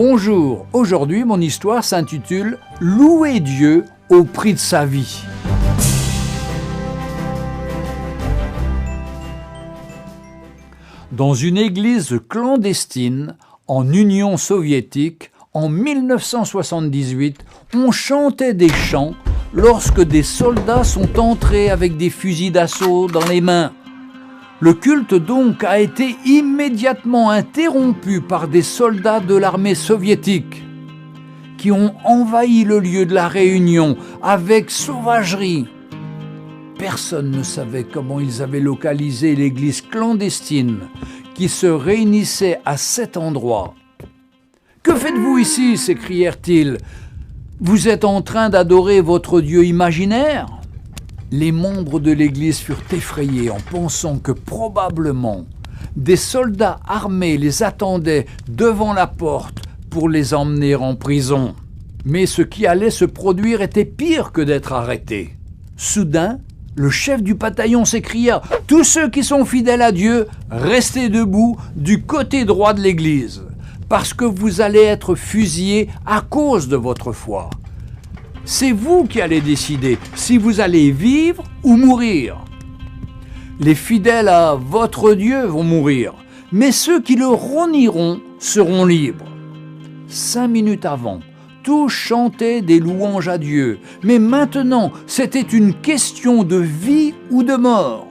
Bonjour, aujourd'hui mon histoire s'intitule « Louer Dieu au prix de sa vie ». Dans une église clandestine en Union soviétique, en 1978, on chantait des chants lorsque des soldats sont entrés avec des fusils d'assaut dans les mains. Le culte donc a été immédiatement interrompu par des soldats de l'armée soviétique qui ont envahi le lieu de la réunion avec sauvagerie. Personne ne savait comment ils avaient localisé l'église clandestine qui se réunissait à cet endroit. « Que faites-vous ici » s'écrièrent-ils. « Vous êtes en train d'adorer votre Dieu imaginaire ?» Les membres de l'église furent effrayés en pensant que probablement des soldats armés les attendaient devant la porte pour les emmener en prison. Mais ce qui allait se produire était pire que d'être arrêtés. Soudain, le chef du bataillon s'écria « Tous ceux qui sont fidèles à Dieu, restez debout du côté droit de l'église, parce que vous allez être fusillés à cause de votre foi. C'est vous qui allez décider si vous allez vivre ou mourir. Les fidèles à votre Dieu vont mourir, mais ceux qui le renieront seront libres. » 5 minutes avant, tous chantaient des louanges à Dieu, mais maintenant, c'était une question de vie ou de mort.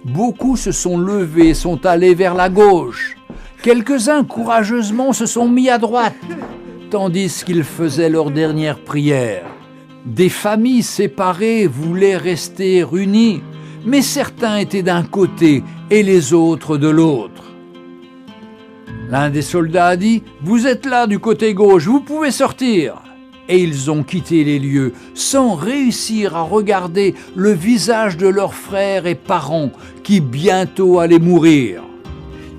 Beaucoup se sont levés, sont allés vers la gauche. Quelques-uns courageusement se sont mis à droite, tandis qu'ils faisaient leur dernière prière. Des familles séparées voulaient rester unies, mais certains étaient d'un côté et les autres de l'autre. L'un des soldats a dit « Vous êtes là du côté gauche, vous pouvez sortir !» Et ils ont quitté les lieux sans réussir à regarder le visage de leurs frères et parents qui bientôt allaient mourir.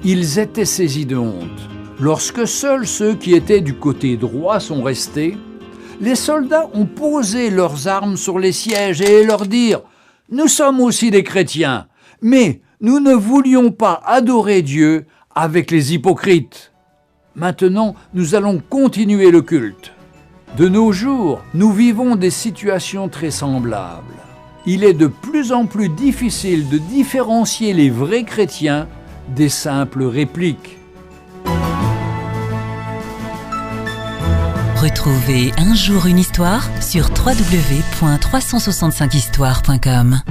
Ils étaient saisis de honte. Lorsque seuls ceux qui étaient du côté droit sont restés, les soldats ont posé leurs armes sur les sièges et leur dirent « Nous sommes aussi des chrétiens, mais nous ne voulions pas adorer Dieu avec les hypocrites. Maintenant, nous allons continuer le culte. » De nos jours, nous vivons des situations très semblables. Il est de plus en plus difficile de différencier les vrais chrétiens des simples répliques. Retrouvez Un jour une histoire sur www.365histoire.com.